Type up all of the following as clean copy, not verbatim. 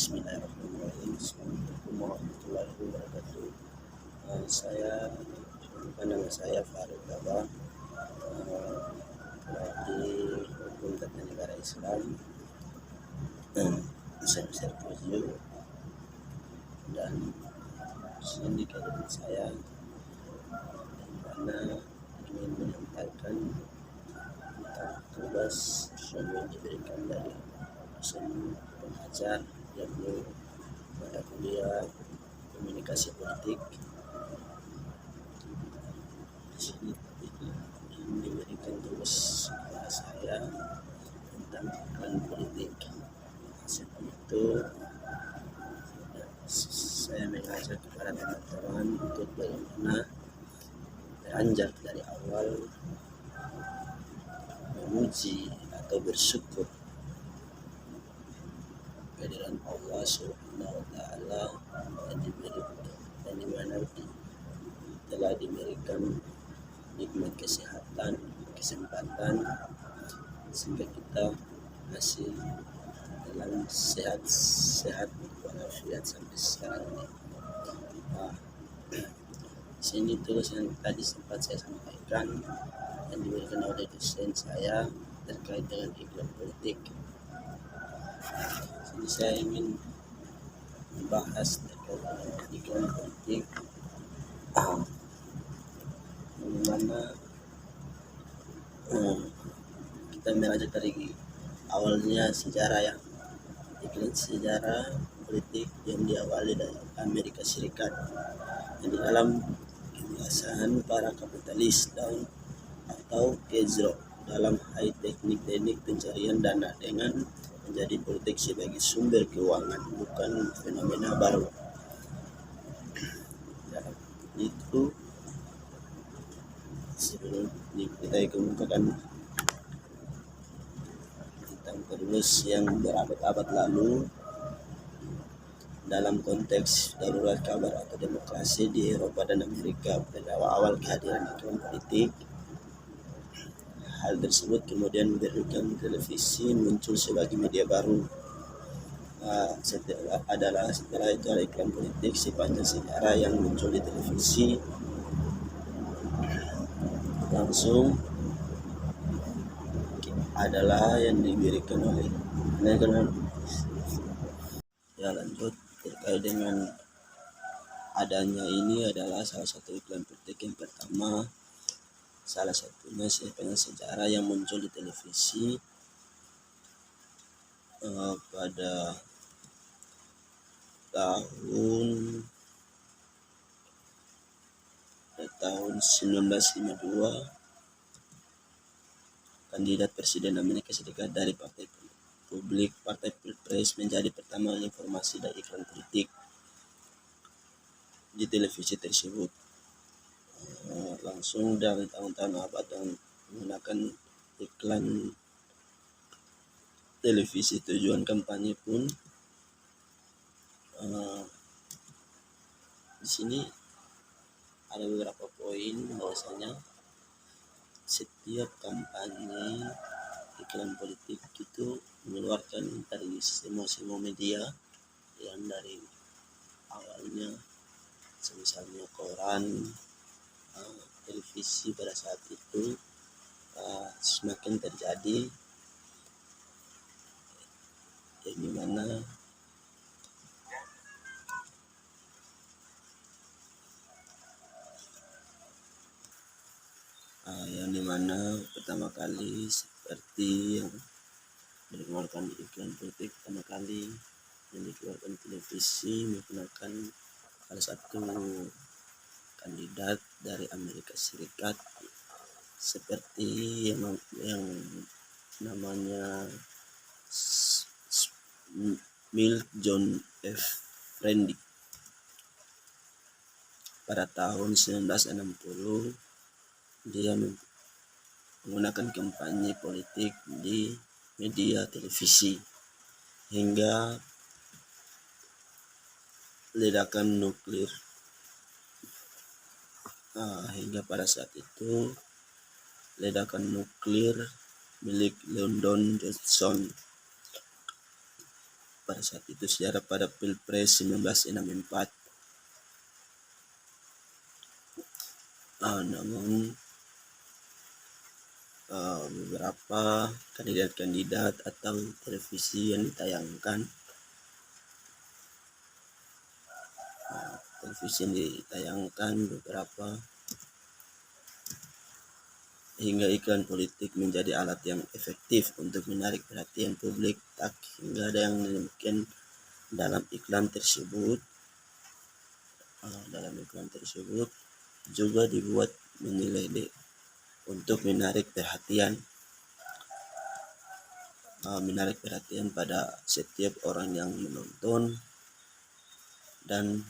Bismillahirrahmanirrahim. Assalamualaikum warahmatullahi wabarakatuh. Saya nama saya Farid Baba, di Hukum Tata Negara Islam Mesir Tujuh, dan sindikat saya karena ingin menyampaikan tentang tugas yang diberikan dari dosen pengajar yakni pada kuliah komunikasi politik. Di sini diberikan tugas kepada saya tentang iklan politik. Seperti itu, saya mengajak kepada teman-teman untuk bagaimana beranjak dari awal memuji atau bersyukur kehadiran Allah Subhanahu wa Ta'ala dan di mana telah diberikan nikmat kesehatan, kesempatan sehingga kita masih dalam sehat walafiat sampai sekarang ini. Sini tulis yang tadi sempat saya sampaikan yang diberikan oleh dosen saya terkait dengan iklan politik. Sini saya ingin membahas terkait dengan iklan politik, bagaimana kita melihat dari awalnya sejarah iklan sejarah politik yang diawali dari Amerika Serikat yang di dalam kebiasaan para kapitalis atau kezro dalam high teknik pencarian dana dengan menjadi politik sebagai sumber keuangan, bukan fenomena baru. Itu sebelum kita kemukakan tentang terus yang berabad-abad lalu dalam konteks darurat kabar atau demokrasi di Eropa dan Amerika pada awal kehadiran iklan politik. Hal tersebut kemudian memberikan televisi muncul sebagai media baru. Setelah itu ada iklan politik sepanjang sejarah yang muncul di televisi langsung adalah yang diberikan oleh lanjut terkait dengan adanya ini adalah salah satu iklan politik yang pertama, salah satunya sepanjang sejarah yang muncul di televisi pada tahun 1952. Kandidat Presiden Amerika Serikat dari Partai Pilpres menjadi pertama informasi dan iklan politik di televisi tersebut. Langsung dari tahun-tahun abad dan menggunakan iklan televisi. Tujuan kampanye pun di sini ada beberapa poin, bahwasanya setiap kampanye iklan politik itu mengeluarkan dari semua media yang dari awalnya misalnya koran, televisi pada saat itu semakin terjadi yang dimana pertama kali seperti yang dikeluarkan di iklan politik pertama kali yang dikeluarkan televisi menggunakan salah satu kandidat dari Amerika Serikat seperti yang namanya Milk John F. Kennedy pada tahun 1960. Dia menggunakan kampanye politik di media televisi hingga ledakan nuklir. Hingga pada saat itu ledakan nuklir milik Lyndon Johnson pada saat itu sejarah pada Pilpres 1964. Namun beberapa kandidat-kandidat atau televisi yang ditayangkan beberapa hingga iklan politik menjadi alat yang efektif untuk menarik perhatian publik, tak hingga ada yang demikian dalam iklan tersebut. Juga dibuat menyelidiki untuk menarik perhatian pada setiap orang yang menonton dan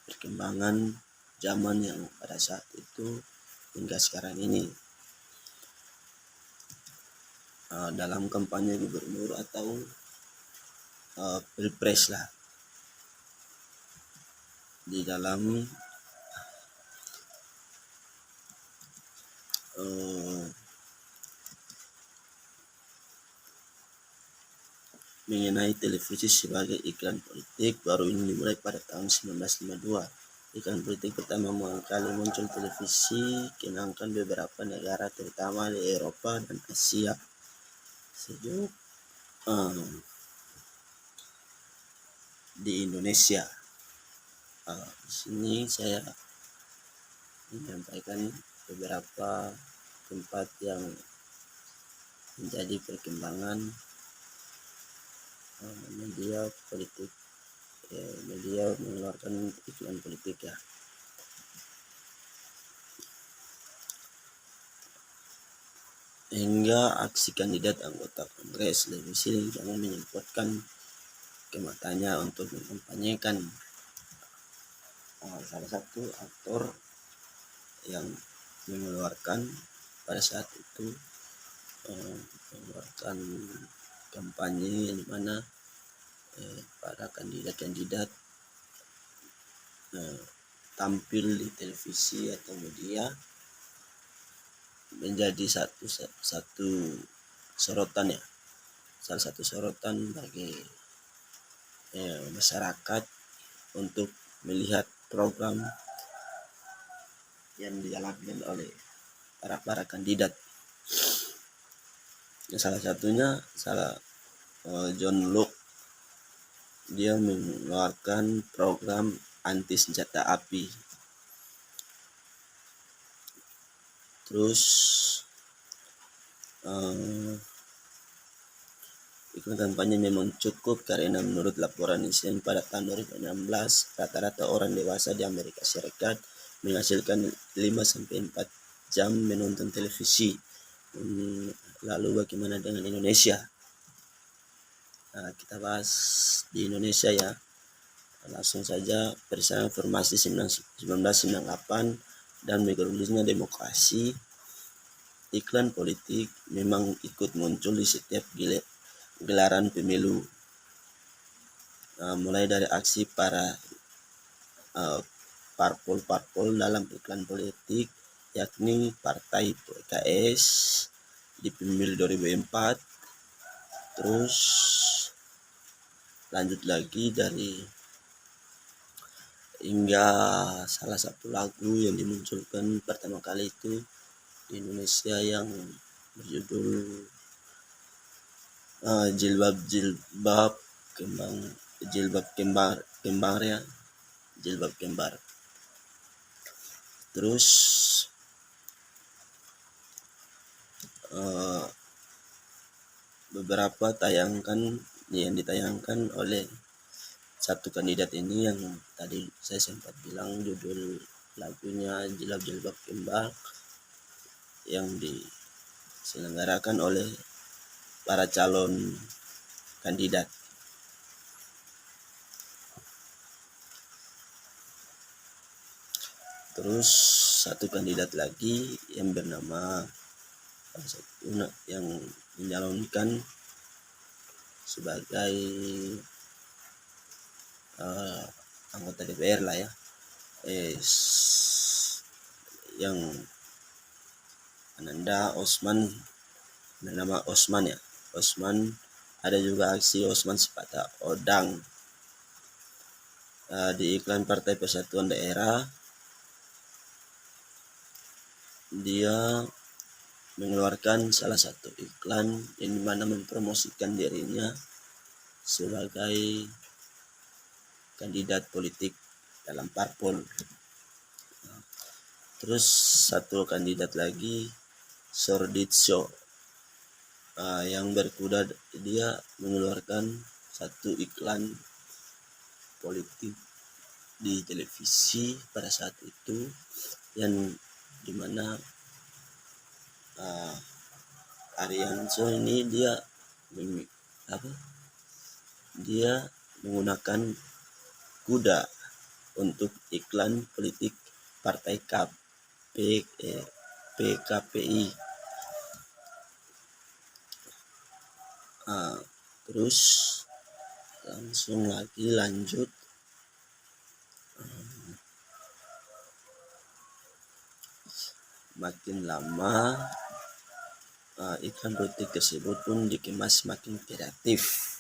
perkembangan zaman yang pada saat itu hingga sekarang ini. Dalam kampanye gubernur atau pilpres lah, di dalam mengenai televisi sebagai iklan politik baru ini dimulai pada tahun 1952. Iklan politik pertama kali muncul televisi kenangkan beberapa negara terutama di Eropa dan Asia. Sejak di Indonesia. Di sini saya menyampaikan beberapa tempat yang menjadi perkembangan media politik, media mengeluarkan iklan politik ya. Hingga aksi kandidat anggota Kongres lebih sering jangan menyempatkan kematanya untuk mengkampanyekan salah satu aktor yang mengeluarkan pada saat itu mengeluarkan kampanye di mana para kandidat tampil di televisi atau media menjadi satu sorotan ya, salah satu sorotan bagi masyarakat untuk melihat program yang dijalankan oleh para kandidat. Salah satunya John Locke, dia mengeluarkan program anti senjata api. Terus iklan kampanye memang cukup karena menurut laporan Nielsen pada tahun 2016 rata-rata orang dewasa di Amerika Serikat menghasilkan 5-4 jam menonton televisi. Lalu bagaimana dengan Indonesia? Kita bahas di Indonesia ya. Langsung saja, berdasarkan informasi 1998 dan mikronisme demokrasi, iklan politik memang ikut muncul di setiap gelaran pemilu. Mulai dari aksi para parpol dalam iklan politik, yakni Partai PKS di pemilu 2004. Terus lanjut lagi dari hingga salah satu lagu yang dimunculkan pertama kali itu di Indonesia yang berjudul jilbab kembar. Terus beberapa yang ditayangkan oleh satu kandidat ini yang tadi saya sempat bilang judul lagunya jilbab kembar, yang diselenggarakan oleh para calon kandidat. Terus satu kandidat lagi yang bernama yang menyalonkan sebagai anggota DPR lah ya, yang Ananda Osman, bernama Osman Ada juga aksi Osman Sepata Odang. Di iklan Partai Persatuan Daerah, dia mengeluarkan salah satu iklan yang dimana mempromosikan dirinya sebagai kandidat politik dalam parpol. Terus satu kandidat lagi, Sorditso, yang berkuda, dia mengeluarkan satu iklan politik di televisi pada saat itu, yang dimana Arianso ini dia menggunakan kuda untuk iklan politik partai PKPI. Terus langsung lagi lanjut, makin lama iklan politik tersebut pun dikemas semakin kreatif.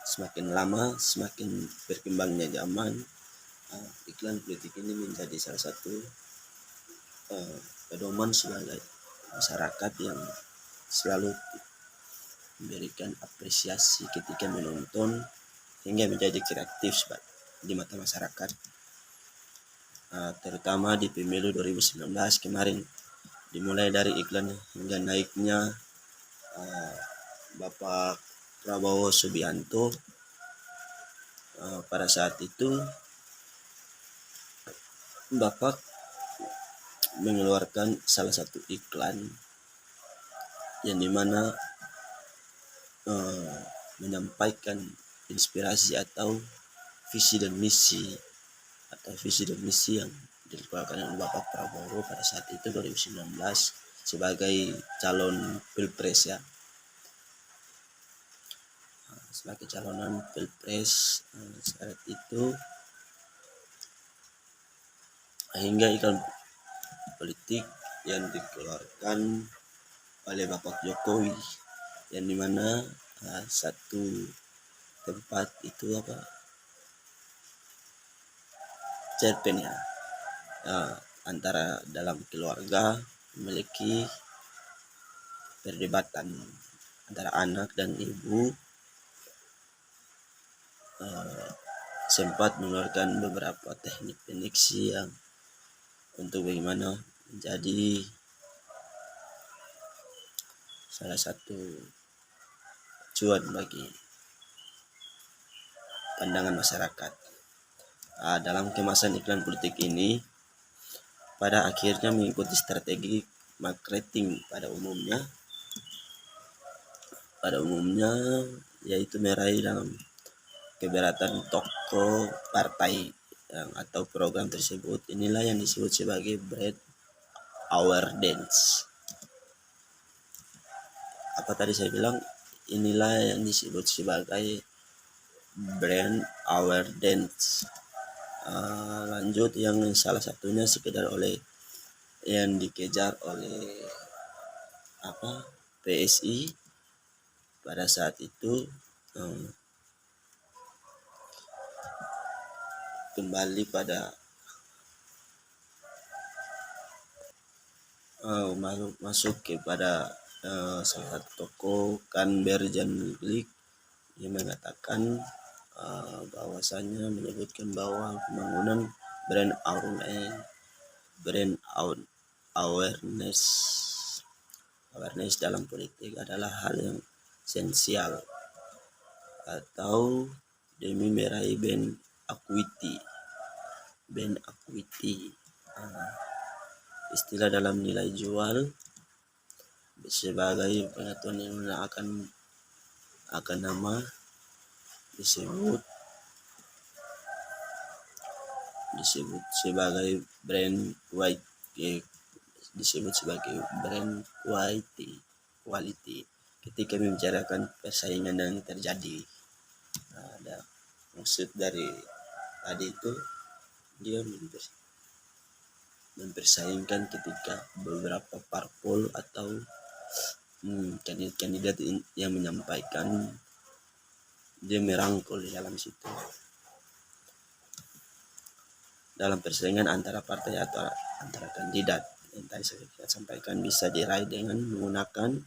Semakin lama, semakin berkembangnya zaman, iklan politik ini menjadi salah satu pedoman sebagai masyarakat yang selalu memberikan apresiasi ketika menonton, hingga menjadi kreatif di mata masyarakat. Terutama di pemilu 2019 kemarin, dimulai dari iklan hingga naiknya Bapak Prabowo Subianto. Pada saat itu Bapak mengeluarkan salah satu iklan yang dimana menyampaikan inspirasi atau visi dan misi yang dikeluarkan oleh Bapak Prabowo pada saat itu 2019 sebagai calon pilpres ya. Sebagai calonan pilpres saat itu, hingga iklan politik yang dikeluarkan oleh Bapak Jokowi, yang dimana satu tempat itu cerpen ya, antara dalam keluarga memiliki perdebatan antara anak dan ibu, sempat mengeluarkan beberapa teknik peniksi yang untuk bagaimana menjadi salah satu cuan bagi pandangan masyarakat. Dalam kemasan iklan politik ini, pada akhirnya mengikuti strategi marketing pada umumnya, yaitu meraih dalam keberatan tokoh partai atau program tersebut. Inilah yang disebut sebagai brand awareness. Apa tadi saya bilang? Inilah yang disebut sebagai brand awareness. Lanjut, yang salah satunya sekedar oleh yang dikejar oleh PSI pada saat itu, kembali pada masuk kepada salah satu tokoh Kanber Janlik yang mengatakan bahwasanya menyebutkan bahwa pembangunan brand awareness dalam politik adalah hal yang esensial atau demi meraih brand equity. Istilah dalam nilai jual sebagai pengetahuan yang akan nama disebut sebagai brand quality ketika membicarakan persaingan yang terjadi. Ada maksud dari tadi itu, dia mempersaingkan ketika beberapa parpol atau kandidat yang menyampaikan, dia merangkul di dalam situ dalam persaingan antara partai atau antara kandidat yang tadi saya sampaikan, bisa diraih dengan menggunakan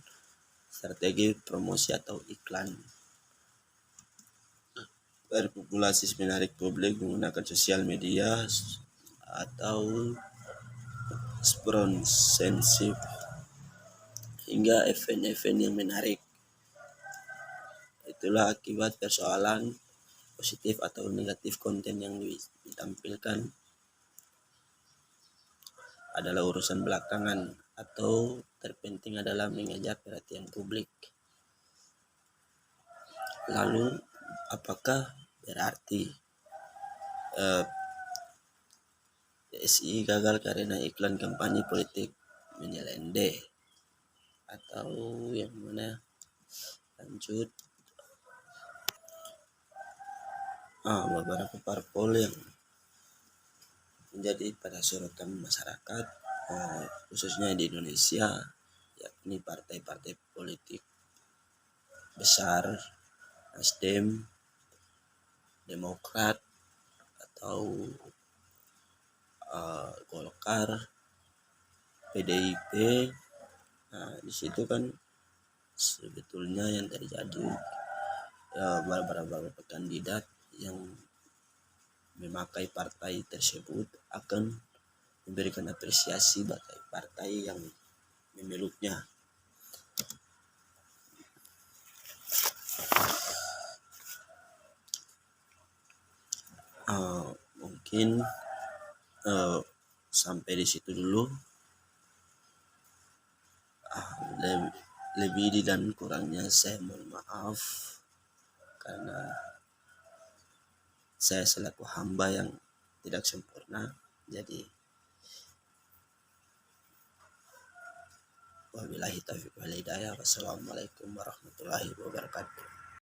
strategi promosi atau iklan. Berpopulasi menarik publik menggunakan sosial media atau sponsorship hingga event-event yang menarik. Itulah akibat persoalan positif atau negatif konten yang ditampilkan adalah urusan belakangan, atau terpenting adalah mengejar perhatian publik. Lalu apakah berarti PSI gagal karena iklan kampanye politik menyelendeh, atau yang mana? Lanjut. Beberapa parpol yang menjadi pada sorotan masyarakat, khususnya di Indonesia, yakni partai-partai politik besar, Nasdem, Demokrat, atau Golkar, PDIP. Di situ kan sebetulnya yang terjadi beberapa kandidat yang memakai partai tersebut akan memberikan apresiasi bagi partai yang memeluknya. Mungkin sampai di situ dulu. Lebih dan kurangnya saya mohon maaf, karena saya selaku hamba yang tidak sempurna. Jadi wabillahi taufiq wal hidayah. Wassalamualaikum warahmatullahi wabarakatuh.